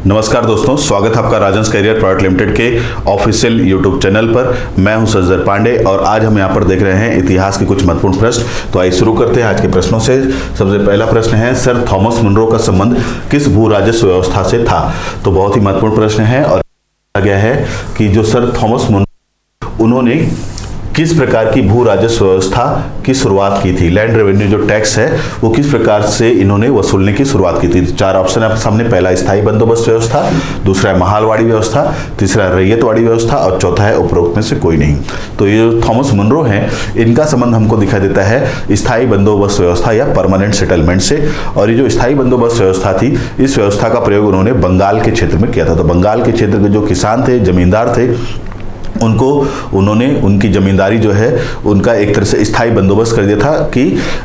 नमस्कार दोस्तों, स्वागत है आपका राजंस कैरियर प्राइवेट लिमिटेड के ऑफिशियल यूट्यूब चैनल पर। मैं हूं सज्जर पांडे और आज हम यहां पर देख रहे हैं इतिहास के कुछ महत्वपूर्ण प्रश्न। तो आइए शुरू करते हैं आज के प्रश्नों से। सबसे पहला प्रश्न है, सर थॉमस मुनरो का संबंध किस भू राजस्व व्यवस्था से था? तो बहुत ही महत्वपूर्ण प्रश्न है और कहा गया है कि जो सर थॉमस मुनरो उन्होंने किस प्रकार की भू राजस्व व्यवस्था की शुरुआत की थी। लैंड रेवेन्यू जो टैक्स है वो किस प्रकार से इन्होंने वसूलने की शुरुआत की थी। चार ऑप्शन है आपके सामने। पहला स्थायी बंदोबस्त व्यवस्था, दूसरा है महालवाड़ी व्यवस्था, तीसरा रैयतवाड़ी व्यवस्था और चौथा है उपरोक्त में से कोई नहीं। तो ये जो थॉमस मुनरो हैं इनका संबंध हमको दिखाई देता है स्थायी बंदोबस्त व्यवस्था या परमानेंट सेटलमेंट से। और ये जो स्थायी बंदोबस्त व्यवस्था थी, इस व्यवस्था का प्रयोग उन्होंने बंगाल के क्षेत्र में किया था। तो बंगाल के क्षेत्र के जो किसान थे, जमींदार थे, उनको उन्होंने उनकी जमींदारी जो है उनका एक तरह से स्थायी बंदोबस्त कर दिया था। कि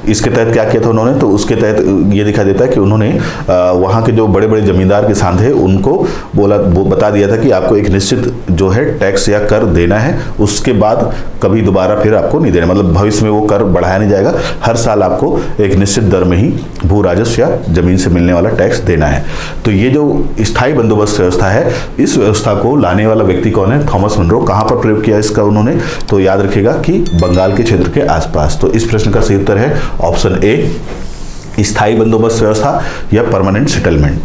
इसके तहत क्या किया था उन्होंने, तो उसके तहत ये दिखा देता है कि उन्होंने वहाँ के जो बड़े बड़े जमींदार किसान थे उनको वो बता दिया था कि आपको एक निश्चित जो है टैक्स या कर देना है, उसके बाद कभी दोबारा फिर आपको नहीं देना। मतलब भविष्य में वो कर बढ़ाया नहीं जाएगा, हर साल आपको एक निश्चित दर में ही भू राजस्व या जमीन से मिलने वाला टैक्स देना है। तो ये जो स्थायी बंदोबस्त व्यवस्था है, इस व्यवस्था को लाने वाला व्यक्ति कौन है? Thomas Munro. कहाँ पर प्रयोग किया इसका उन्होंने? तो याद रखिएगा कि बंगाल के क्षेत्र के आसपास। तो इस प्रश्न का सही उत्तर है ऑप्शन ए, स्थायी बंदोबस्त व्यवस्था या परमानेंट सेटलमेंट।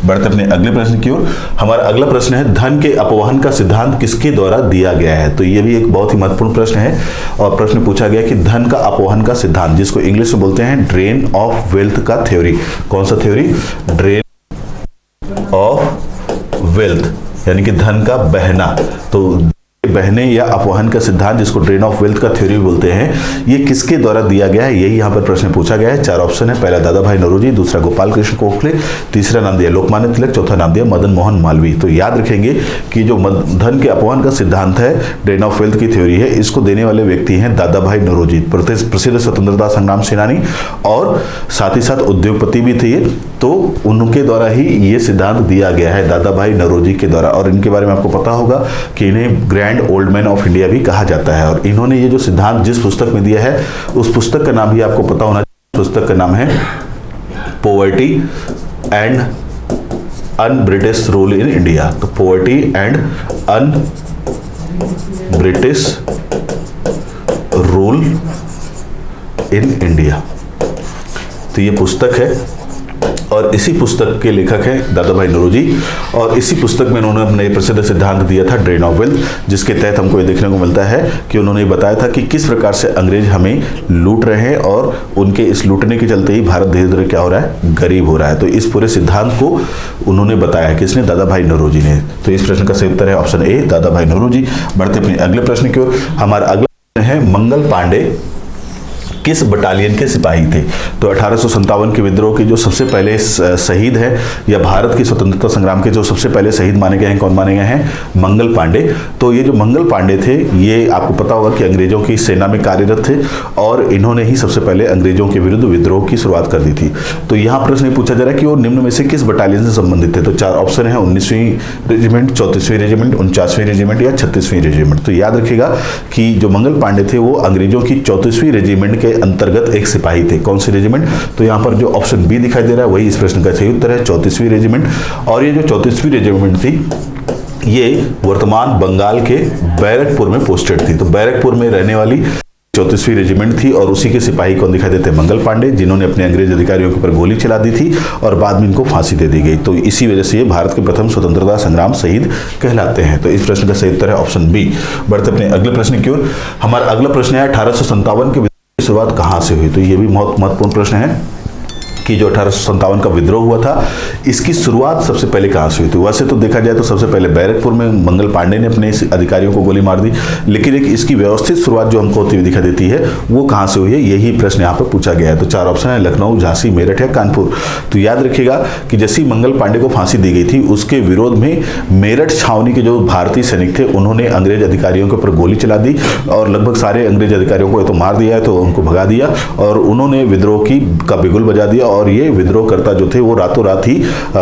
बढ़ते अपने अगले प्रश्न की ओर। हमारा अगला प्रश्न है, धन के अपवहन का सिद्धांत किसके द्वारा दिया गया है? तो ये भी एक बहुत ही महत्वपूर्ण प्रश्न है और प्रश्न पूछा गया कि धन का अपवहन का सिद्धांत, जिसको इंग्लिश में बोलते हैं ड्रेन ऑफ वेल्थ का थ्योरी। कौन सा थ्योरी? ड्रेन ऑफ वेल्थ, यानी कि धन का बहना। तो बहने या अपवहन का सिद्धांत, जिसको ड्रेन ऑफ वेल्थ का थ्योरी बोलते हैं, ये किसके द्वारा दिया गया है? यही यहाँ पर प्रश्न पूछा गया है। चार ऑप्शन है। पहला दादा भाई नौरोजी, दूसरा गोपाल कृष्ण गोखले, तीसरा नाम दिया लोकमान्य तिलक, चौथा नाम दिया मदन मोहन मालवीय। तो याद रखेंगे कि जो धन के अपवहन का सिद्धांत है, ड्रेन ऑफ वेल्थ की थ्योरी है, इसको देने वाले व्यक्ति हैं दादा भाई नौरोजी, प्रसिद्ध स्वतंत्रता संग्राम सेनानी और साथ ही साथ उद्योगपति भी थे। तो उनके द्वारा ही ये सिद्धांत दिया गया है, दादा भाई नौरोजी के द्वारा। और इनके बारे में आपको पता होगा कि इन्हें grand old man of India भी कहा जाता है। और इन्होंने ये जो सिद्धांत जिस पुस्तक में दिया है, उस पुस्तक का नाम भी आपको पता होना चाहिए। पुस्तक का नाम है poverty and un British rule in India. तो poverty and un British rule in India, तो ये पुस्तक है और इसी पुस्तक के लेखक हैं दादा भाई नौरोजी। और इसी पुस्तक में उन्होंने अपने प्रसिद्ध सिद्धांत दिया था ड्रेन ऑफ वेल्थ, जिसके तहत हमको ये देखने को मिलता है कि उन्होंने बताया था कि किस प्रकार से अंग्रेज हमें लूट रहे हैं और उनके इस लूटने के चलते ही भारत धीरे धीरे क्या हो रहा है? गरीब हो रहा है। तो इस पूरे सिद्धांत को उन्होंने बताया, किसने? दादा भाई नौरोजी ने। तो इस प्रश्न का सही उत्तर है ऑप्शन ए, दादा भाई नौरोजी। बढ़ते अपने अगले प्रश्न की ओर। हमारा अगला प्रश्न है, मंगल पांडे किस बटालियन के सिपाही थे? तो 1857 के विद्रोह के जो सबसे पहले शहीद है, या भारत की स्वतंत्रता संग्राम के जो सबसे पहले शहीद माने गए हैं, कौन माने गए हैं? मंगल पांडे। तो ये जो मंगल पांडे थे, ये आपको पता होगा कि अंग्रेजों की सेना में कार्यरत थे और इन्होंने ही सबसे पहले अंग्रेजों के विरुद्ध विद्रोह की शुरुआत कर दी थी। तो यहाँ प्रश्न पूछा जा रहा है कि वो निम्न में से किस बटालियन से संबंधित थे? तो चार ऑप्शन है, 19वीं रेजिमेंट, 34वीं रेजिमेंट, 49वीं रेजिमेंट या 36वीं रेजिमेंट। तो याद रखिएगा कि जो मंगल पांडे थे वो अंग्रेजों की 34वीं रेजिमेंट के अंतर्गत एक सिपाही थे। कौन सी रेजिमेंट? तो यहाँ पर जो ऑप्शन बी दिखाई दे रहा है वही इस प्रश्न का सही उत्तर है, 34वीं रेजिमेंट। और ये जो 34वीं रेजिमेंट थी, ये वर्तमान बंगाल के बैरकपुर में पोस्टेड थी। तो बैरकपुर में रहने वाली 34वीं रेजिमेंट थी और उसी के सिपाही कौन दिखाई देते हैं? मंगल पांडे, जिन्होंने अपने अंग्रेज अधिकारियों के ऊपर गोली चला दी थी और बाद में इनको फांसी दे दी गई। तो इसी वजह से ये भारत के प्रथम स्वतंत्रता संग्राम शहीद कहलाते हैं। तो इस प्रश्न का सही उत्तर है ऑप्शन बी। बढ़ते अपने अगले प्रश्न की ओर। हमारा अगला प्रश्न है, 1857 के शुरुआत कहां से हुई? तो ये भी बहुत महत्वपूर्ण प्रश्न है कि जो 1857 का विद्रोह हुआ था, इसकी शुरुआत सबसे पहले कहां से हुई थी? वैसे तो देखा जाए तो सबसे पहले बैरकपुर में मंगल पांडे ने अपने अधिकारियों को गोली मार दी, लेकिन एक इसकी व्यवस्थित शुरुआत जो हमको होती हुई दिखा देती है वो कहां से हुई है, यही प्रश्न यहाँ पर पूछा गया है। तो चार ऑप्शन है, लखनऊ, झांसी, मेरठ या कानपुर। तो याद रखिएगा कि जैसे मंगल पांडे को फांसी दी गई थी, उसके विरोध में मेरठ छावनी के जो भारतीय सैनिक थे उन्होंने अंग्रेज अधिकारियों के ऊपर गोली चला दी और लगभग सारे अंग्रेज अधिकारियों को तो मार दिया है, तो उनको भगा दिया और उन्होंने विद्रोह का बिगुल बजा दिया और ये विद्रोहकर्ता जो थे वो रातों रात ही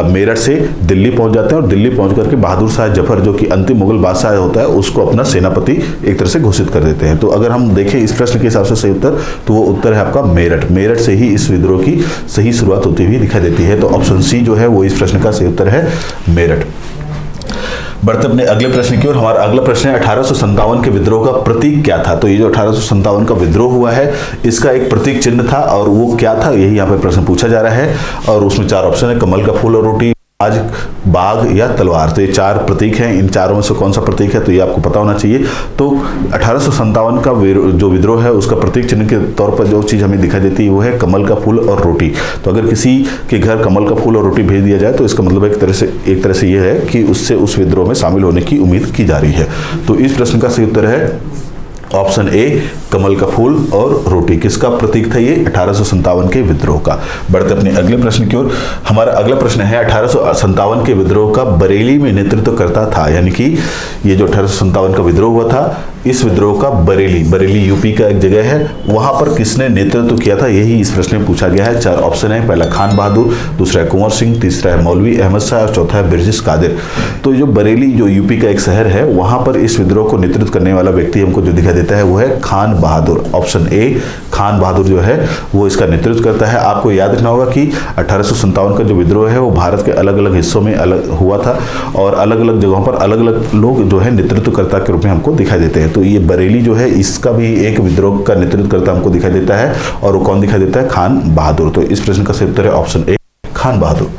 मेरठ से दिल्ली पहुंच जाते हैं और दिल्ली पहुंच करके बहादुर शाह जफर जो कि अंतिम मुगल बादशाह होता है उसको अपना सेनापति एक तरह से घोषित कर देते हैं। तो अगर हम देखें इस प्रश्न के हिसाब से सही उत्तर, तो वो उत्तर है आपका मेरठ। मेरठ से ही इस विद्रोह की सही शुरुआत होती हुई दिखाई देती है। तो ऑप्शन सी जो है वो इस प्रश्न का सही उत्तर है मेरठ। बढ़ते अपने अगले प्रश्न की ओर। हमारा अगला प्रश्न है 1857 के विद्रोह का प्रतीक क्या था। तो ये जो 1857 का विद्रोह हुआ है इसका एक प्रतीक चिन्ह था और वो क्या था, यही यहाँ पे प्रश्न पूछा जा रहा है। और उसमें 4 ऑप्शन है, कमल का फूल और रोटी, आज, बाघ या तलवार। तो ये 4 प्रतीक हैं, इन चारों में से कौन सा प्रतीक है तो ये आपको पता होना चाहिए। तो 1857 का जो विद्रोह है उसका प्रतीक चिन्ह के तौर पर जो चीज़ हमें दिखाई देती है वो है कमल का फूल और रोटी। तो अगर किसी के घर कमल का फूल और रोटी भेज दिया जाए तो इसका मतलब एक तरह से ये है कि उससे उस विद्रोह में शामिल होने की उम्मीद की जा रही है। तो इस प्रश्न का सही उत्तर है ऑप्शन ए, कमल का फूल और रोटी। किसका प्रतीक था ये? 1857 के विद्रोह का। बढ़ते अपने अगले प्रश्न की ओर। हमारा अगला प्रश्न है 1857 के विद्रोह का बरेली में नेतृत्व करता था, यानी कि ये जो 1857 का विद्रोह हुआ था इस विद्रोह का बरेली यूपी का एक जगह है, वहां पर किसने नेतृत्व किया था, यही इस प्रश्न में पूछा गया है। 4 ऑप्शन है, पहला खान बहादुर, दूसरा है कुंवर सिंह, तीसरा है मौलवी अहमद शाह और चौथा है बिरजिस कादिर। तो जो बरेली जो यूपी का एक शहर है वहां पर इस विद्रोह को नेतृत्व करने वाला व्यक्ति हमको जो दिखाई देता है वो है खान बहादुर। ऑप्शन ए, खान बहादुर जो है वो इसका नेतृत्व करता है। आपको याद रखना होगा कि 1857 का जो विद्रोह है वो भारत के अलग अलग हिस्सों में अलग हुआ था और अलग अलग जगहों पर अलग अलग लोग जो है नेतृत्वकर्ता के रूप में हमको दिखाई देते हैं। तो ये बरेली जो है इसका भी एक विद्रोह का नेतृत्व करता हमको दिखाई देता है और वो कौन दिखाई देता है? खान बहादुर। तो इस प्रश्न का सही उत्तर है ऑप्शन ए, खान बहादुर।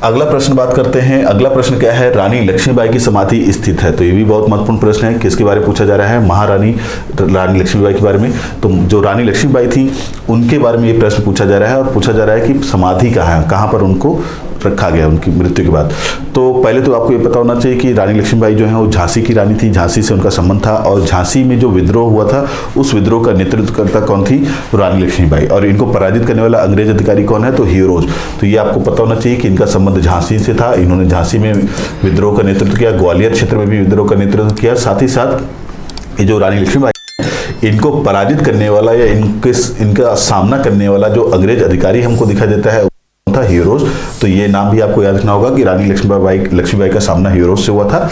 अगला प्रश्न बात करते हैं। अगला प्रश्न क्या है? रानी लक्ष्मीबाई की समाधि स्थित है। तो ये भी बहुत महत्वपूर्ण प्रश्न है। किसके बारे में पूछा जा रहा है? महारानी रानी लक्ष्मीबाई के बारे में। तो जो रानी लक्ष्मीबाई थी उनके बारे में ये प्रश्न पूछा जा रहा है और पूछा जा रहा है कि समाधि कहाँ है, कहाँ पर उनको रखा गया उनकी मृत्यु के बाद। तो पहले तो आपको ये पता होना चाहिए कि रानी लक्ष्मीबाई जो है वो झांसी की रानी थी, झांसी से उनका संबंध था और झांसी में जो विद्रोह हुआ था उस विद्रोह का नेतृत्व करता कौन थी? रानी लक्ष्मीबाई। और इनको पराजित करने वाला अंग्रेज अधिकारी कौन है? तो हीरोज। तो ये आपको पता होना चाहिए कि इनका संबंध झांसी से था। इन्होंने झांसी में विद्रोह का नेतृत्व किया, ग्वालियर क्षेत्र में भी विद्रोह का नेतृत्व किया। साथ ही साथ ये जो रानी लक्ष्मीबाई इनको पराजित करने वाला या इनका सामना करने वाला जो अंग्रेज अधिकारी हमको दिखाई देता है था हीरोज। तो ये नाम भी आपको याद रखना होगा कि रानी लक्ष्मीबाई का सामना हीरोज से हुआ था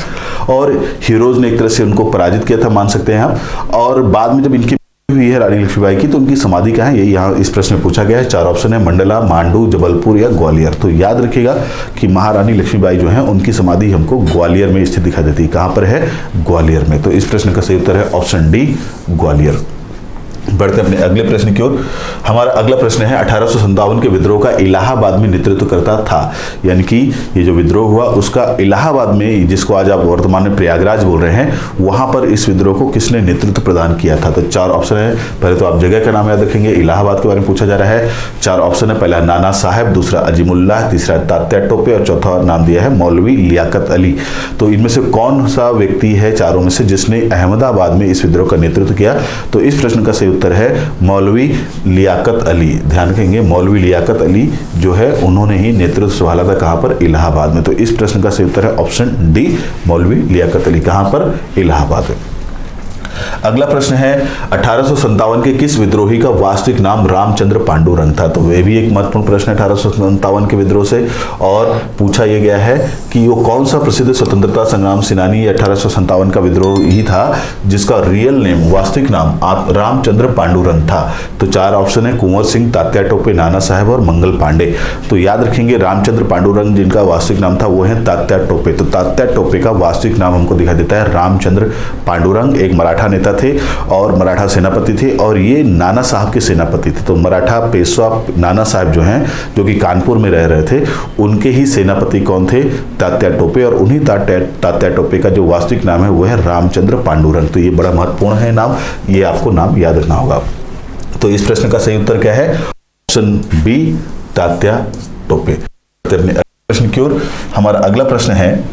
और हीरोज ने एक तरह से उनको पराजित किया था, मान सकते हैं आप। और बाद में जब इनकी हुई है रानी लक्ष्मीबाई की तो उनकी समाधि कहाँ है, ये यहाँ इस प्रश्न में पूछा गया है। 4 ऑप्शन है, मंडला, मांडू, जबलपुर या ग्वालियर। तो याद रखिएगा कि महारानी लक्ष्मीबाई जो है उनकी समाधि हमको ग्वालियर में स्थित दिखाई देती है। कहाँ पर है? ग्वालियर में। तो इस प्रश्न का सही उत्तर है ऑप्शन डी, ग्वालियर। बढ़ते अपने अगले प्रश्न की ओर। हमारा अगला प्रश्न है 1857 के विद्रोह का इलाहाबाद में नेतृत्व करता था, यानी कि ये जो विद्रोह हुआ उसका इलाहाबाद में, जिसको आज आप वर्तमान में प्रयागराज बोल रहे हैं, वहां पर इस विद्रोह को किसने नेतृत्व प्रदान किया था। तो 4 ऑप्शन है। पहले तो आप जगह का नाम याद रखेंगे, इलाहाबाद के बारे में पूछा जा रहा है। 4 ऑप्शन है, पहला नाना साहब, दूसरा अजीमुल्लाह, तीसरा तात्या टोपे और चौथा नाम दिया है मौलवी लियाकत अली। तो इनमें से कौन सा व्यक्ति है चारों में से जिसने अहमदाबाद में इस विद्रोह का नेतृत्व किया? तो इस प्रश्न का सही उत्तर है मौलवी लियाकत अली। ध्यान रखेंगे, मौलवी लियाकत अली जो है उन्होंने ही नेतृत्व संभाला था। कहां पर? इलाहाबाद में। तो इस प्रश्न का सही उत्तर है ऑप्शन डी, मौलवी लियाकत अली। कहां पर? इलाहाबाद में। अगला प्रश्न है 1857 के किस विद्रोही का वास्तविक नाम रामचंद्र पांडुरंग था। तो वह भी एक महत्वपूर्ण प्रश्न है 1857 के विद्रोह से और पूछा यह गया है कि वो कौन सा प्रसिद्ध स्वतंत्रता संग्राम सेनानी 1857 का विद्रोह ही था जिसका रियल नेम, वास्तविक नाम रामचंद्र पांडुरंग था। तो 4 ऑप्शन है, कुंवर सिंह, तात्या टोपे, नाना साहब और मंगल पांडे। तो याद रखेंगे रामचंद्र पांडुरंग जिनका वास्तविक नाम था वो है तात्या टोपे। तो तात्या टोपे का वास्तविक नाम हमको दिखाई देता है रामचंद्र पांडुरंग। एक मराठा नेता थे और मराठा सेनापति थे और ये नाना साहब के सेनापति थे। तो मराठा पेशवा नाना साहब जो हैं, जो कि कानपुर में रह रहे थे, उनके ही सेनापति कौन थे? तात्या टोपे। और उन्हीं तात्या टोपे का जो वास्तविक नाम है वो है रामचंद्र पांडुरंग। तो ये बड़ा महत्वपूर्ण है नाम, ये आपको नाम याद रखना होगा। तो इस प्रश्न का सही उत्तर क्या है? Option B, Tatya Tope. प्रश्न की ओर। हमारा अगला प्रश्न है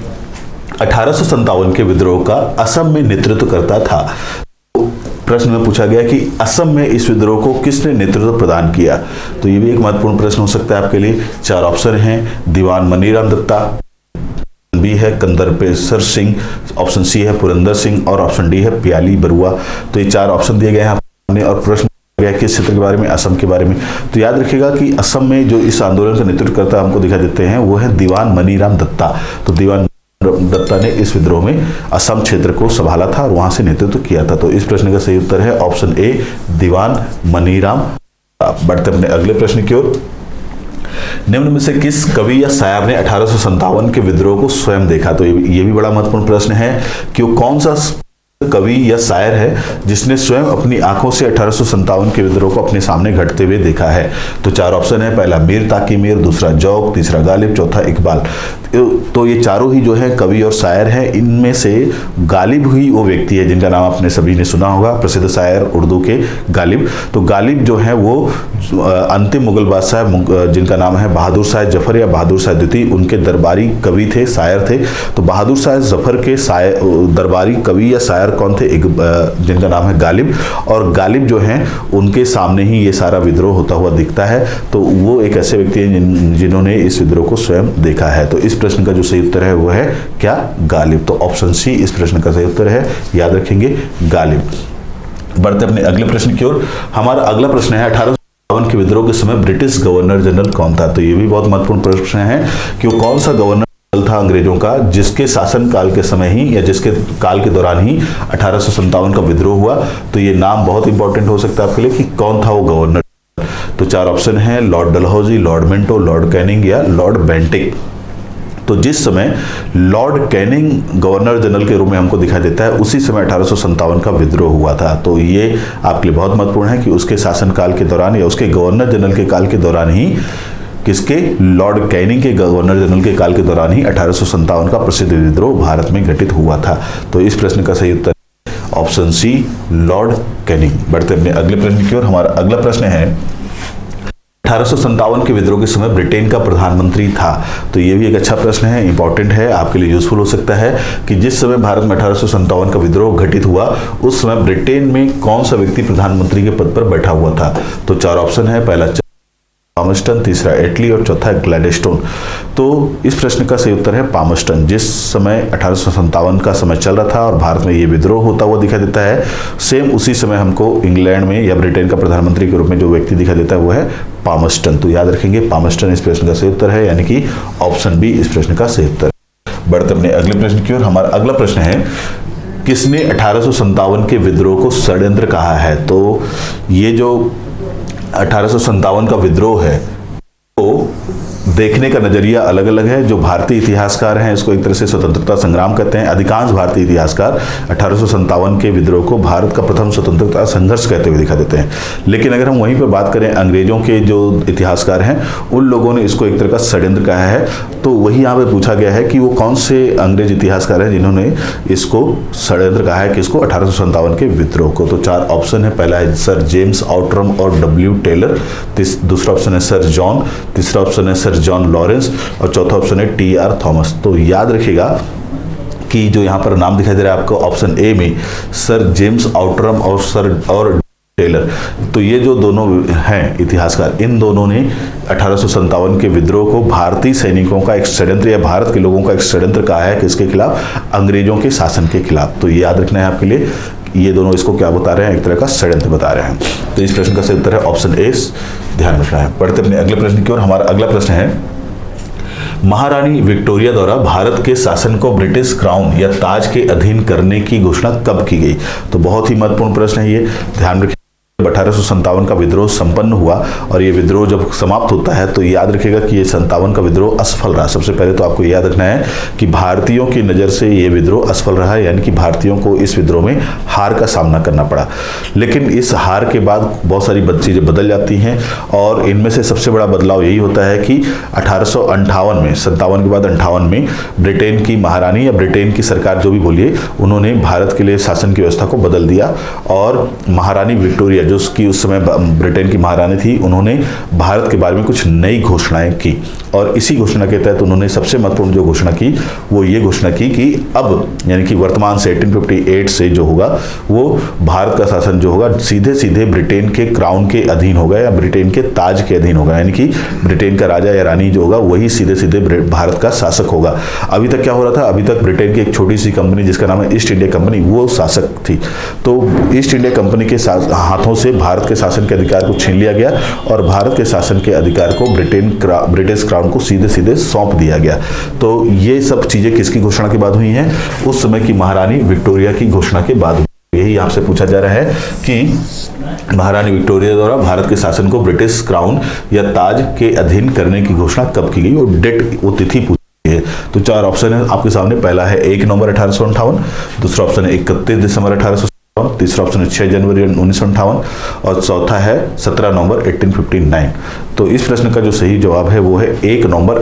1857 के विद्रोह का असम में नेतृत्व करता था। प्रश्न में पूछा गया कि असम में इस विद्रोह को किसने नेतृत्व प्रदान किया। तो ये भी एक महत्वपूर्ण प्रश्न हो सकता है आपके लिए। 4 ऑप्शन हैं, दीवान मनीराम दत्ता, बी है कंदरपेसर सिंह, ऑप्शन सी है पुरंदर सिंह और ऑप्शन डी है प्याली बरुआ। तो ये 4 ऑप्शन दिए गए हैं आपने और प्रश्न गया किस क्षेत्र के बारे में, असम के बारे में। तो याद रखिएगा कि असम में जो इस आंदोलन का नेतृत्व करता हमको दिखाई देते हैं वो है दीवान मनीराम दत्ता। तो दीवान दत्ता ने इस विद्रोह में असम क्षेत्र को संभाला था और वहां से नेतृत्व किया था। तो इस प्रश्न का सही उत्तर है ऑप्शन ए, दीवान मनीराम। बढ़ते अपने अगले प्रश्न की ओर। निम्न में से किस कवि या शायर ने 1857 के विद्रोह को स्वयं देखा? तो ये भी बड़ा महत्वपूर्ण प्रश्न है कि वो कौन सा कवि या शायर है जिसने स्वयं अपनी आंखों से 1857 के विद्रोह को अपने सामने घटते हुए देखा है। तो 4 ऑप्शन है, पहला मीर ताकी मीर, दूसरा जौक, तीसरा गालिब, चौथा इकबाल। तो ये चारों ही जो है कवि और शायर हैं। इनमें से गालिब ही वो व्यक्ति है जिनका नाम आपने सभी ने सुना होगा, प्रसिद्ध शायर उर्दू के गालिब। तो गालिब जो है वो अंतिम मुगल बादशाह जिनका नाम है बहादुर शाह जफर या बहादुर शाह द्वितीय, उनके दरबारी कवि थे, शायर थे। तो बहादुर शाह जफर के दरबारी कवि या शायर कौन थे? जिनका नाम है गालिब। और गालिब जो हैं उनके सामने ही ये सारा विद्रोह होता हुआ दिखता है। तो वो एक ऐसे व्यक्ति हैं जिन्होंने इस विद्रोह को स्वयं देखा है। तो इस प्रश्न का जो सही उत्तर है वो है क्या? गालिब। तो ऑप्शन सी इस प्रश्न का सही उत्तर है, याद रखेंगे गालिब। बढ़ते अपने अगले प्रश्न की ओर। हमारा अगला प्रश्न है 1857 के विद्रोह के समय ब्रिटिश गवर्नर जनरल कौन था? तो ये भी बहुत महत्वपूर्ण प्रश्न है कि वो कौन सा गवर्नर था अंग्रेजों का जिसके शासन काल के समय ही या जिसके काल के दौरान ही 1857 का विद्रोह हुआ। तो ये नाम बहुत इंपॉर्टेंट हो सकता है आपके लिए कि कौन था वो गवर्नर। तो 4 ऑप्शन है, Lord Dalhousie, Lord Minto, Lord Canning या लॉर्ड बेंटिक। तो जिस समय लॉर्ड कैनिंग गवर्नर जनरल के रूप में हमको दिखाई देता है उसी समय 1857 का विद्रोह हुआ था। तो ये आपके लिए बहुत महत्वपूर्ण है कि उसके शासनकाल के दौरान या उसके गवर्नर जनरल के काल के दौरान ही, किसके? लॉर्ड कैनिंग के गवर्नर जनरल के काल के दौरान ही 1857 का प्रसिद्ध विद्रोह भारत में घटित हुआ था। तो इस प्रश्न का सही उत्तर ऑप्शन सी, लॉर्ड कैनिंग। बढ़ते अपने अगले प्रश्न की ओर। हमारा अगला प्रश्न है 1857 के विद्रोह के समय ब्रिटेन का प्रधानमंत्री था। तो ये भी एक अच्छा प्रश्न है, इंपॉर्टेंट है, आपके लिए यूजफुल हो सकता है कि जिस समय भारत में 1857 का विद्रोह घटित हुआ उस समय ब्रिटेन में कौन सा व्यक्ति प्रधानमंत्री के पद पर बैठा हुआ था। तो 4 ऑप्शन है, पहला पामस्टन, तीसरा एटली और चौथा ग्लैडस्टोन। तो इस प्रश्न का सही उत्तर है पामस्टन। जिस समय 1857 का समय चल रहा था और भारत में ये विद्रोह होता हुआ दिखाई देता है, सेम उसी समय हमको इंग्लैंड में या ब्रिटेन का प्रधानमंत्री के रूप में जो व्यक्ति दिखाई देता है वो है पामस्टन। तो याद रखेंगे पामस्टन इस प्रश्न का सही उत्तर है, यानी कि ऑप्शन बी इस प्रश्न का सही उत्तर। बढ़ते अपने अगले प्रश्न की ओर। हमारा अगला प्रश्न है किसने 1857 के विद्रोह को षड्यंत्र कहा है? तो ये जो 1857 का विद्रोह है तो देखने का नजरिया अलग अलग है। जो भारतीय इतिहासकार हैं इसको एक तरह से स्वतंत्रता संग्राम कहते हैं। अधिकांश भारतीय इतिहासकार 1857 के विद्रोह को भारत का प्रथम स्वतंत्रता संघर्ष कहते हुए दिखा देते हैं। लेकिन अगर हम वहीं पर बात करें अंग्रेजों के जो इतिहासकार हैं उन लोगों ने इसको एक तरह का षड्यंत्र कहा है। तो वही यहाँ पे पूछा गया है कि वो कौन से अंग्रेज इतिहासकार हैं जिन्होंने इसको षड्यंत्र कहा है, किसको? 1857 के विद्रोह को। तो 4 ऑप्शन है, पहला है सर जेम्स आउटरम और डब्ल्यू टेलर, दूसरा ऑप्शन है सर जॉन, तीसरा ऑप्शन है सर जॉन लॉरेंस और चौथा ऑप्शन है टी.आर. थॉमस। तो याद रखिएगा कि जो यहाँ पर नाम दिखाई दे रहा है आपको ऑप्शन ए में सर जेम्स आउटरम और टेलर, तो ये जो दोनों हैं इतिहासकार, इन दोनों ने 1857 के विद्रोह को भारतीय सैनिकों का एक षड्यंत्र या भारत के लोगों का एक षड्यंत्र कहा है। किसके खिलाफ? अंग्रेजों के शासन के खिलाफ। तो ये याद रखना है आपके लिए, ये दोनों इसको क्या बता रहे हैं? एक तरह का षड्यंत्र बता रहे हैं। तो इस प्रश्न का सही उत्तर है ऑप्शन ए, ध्यान रखना है। बढ़ते अपने अगले प्रश्न की ओर। हमारा अगला प्रश्न है महारानी विक्टोरिया द्वारा भारत के शासन को ब्रिटिश क्राउन या ताज के अधीन करने की घोषणा कब की गई? तो बहुत ही महत्वपूर्ण प्रश्न है ये, ध्यान रखिए। 1857 का विद्रोह संपन्न हुआ और ये विद्रोह जब समाप्त होता है तो याद रखिएगा कि ये 57 का विद्रोह असफल रहा। सबसे पहले तो आपको याद रखना है कि भारतीयों की नज़र से ये विद्रोह असफल रहा, यानी कि भारतीयों को इस विद्रोह में हार का सामना करना पड़ा। लेकिन इस हार के बाद बहुत सारी चीज़ें बदल जाती हैं और इनमें से सबसे बड़ा बदलाव यही होता है कि 1858 में, 57 के बाद 58 में ब्रिटेन की महारानी या ब्रिटेन की सरकार जो भी बोलिए, उन्होंने भारत के लिए शासन की व्यवस्था को बदल दिया और महारानी विक्टोरिया जो कि उस समय ब्रिटेन की महारानी थी, उन्होंने भारत के बारे में कुछ नई घोषणाएं की। और इसी घोषणा के तहत उन्होंने सबसे महत्वपूर्ण जो घोषणा की वो ये घोषणा की कि अब यानी कि वर्तमान से 1858 से जो होगा वो भारत का शासन जो होगा सीधे सीधे ब्रिटेन के क्राउन के अधीन होगा या ब्रिटेन के ताज के अधीन होगा, यानी कि ब्रिटेन का राजा या रानी जो होगा वही सीधे सीधे भारत का शासक होगा। अभी तक क्या हो रहा था? अभी तक ब्रिटेन की एक छोटी सी कंपनी जिसका नाम है ईस्ट इंडिया कंपनी, वो शासक थी। तो ईस्ट इंडिया कंपनी के हाथों सिंहों से भारत के शासन के अधिकार को छीन लिया गया और भारत के शासन के अधिकार को ब्रिटिश क्राउन को सीधे सीधे सौंप दिया गया। तो ये सब चीजें किसकी घोषणा के बाद हुई हैं? उस समय की महारानी विक्टोरिया की घोषणा के बाद। यही आपसे पूछा जा रहा है कि महारानी विक्टोरिया द्वारा भारत के शासन को ब्रिटिश क्राउन या ताज के अधीन करने की घोषणा कब की गई, और डेट, वो तिथि पूछी है। तो 4 ऑप्शन है आपके सामने। पहला है 1 नवंबर 1858, दूसरा ऑप्शन है 31 दिसंबर 1857, तीसरा ऑप्शन है 6 जनवरी 1958 और चौथा है 17 नवंबर 1859। तो इस प्रश्न का जो सही जवाब है वो है 1 नवंबर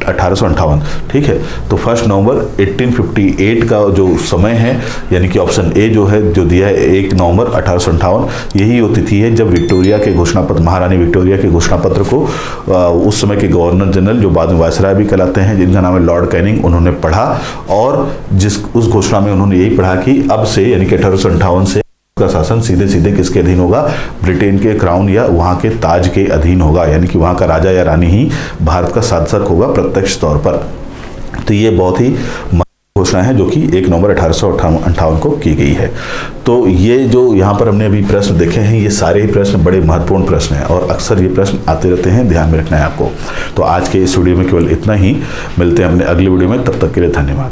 1858। ठीक है, तो 1 नवंबर 1858 का जो समय है, यानी कि ऑप्शन ए जो है, जो दिया है 1 नवंबर 1858, यही वो तिथि है जब विक्टोरिया के घोषणा पत्र, महारानी विक्टोरिया के घोषणा पत्र को उस समय के गवर्नर जनरल, जो बाद में वायसराय भी कहलाते हैं, जिनका नाम है लॉर्ड कैनिंग, उन्होंने पढ़ा और उस घोषणा में उन्होंने यही पढ़ा कि अब से, यानी कि 1858 से का शासन सीधे सीधे किसके अधीन होगा? ब्रिटेन के क्राउन या वहां के ताज के अधीन होगा, यानी कि वहां का राजा या रानी ही भारत का शासक होगा प्रत्यक्ष तौर पर। तो ये बहुत ही घोषणा है जो कि 1 नवंबर 1858 को की गई है। तो ये जो यहाँ पर हमने अभी प्रश्न देखे हैं, ये सारे ही प्रश्न बड़े महत्वपूर्ण प्रश्न हैं और अक्सर ये प्रश्न आते रहते हैं, ध्यान में रखना है आपको। तो आज के इस वीडियो में केवल इतना ही, मिलते हैं अपने अगले वीडियो में, तब तक के लिए धन्यवाद।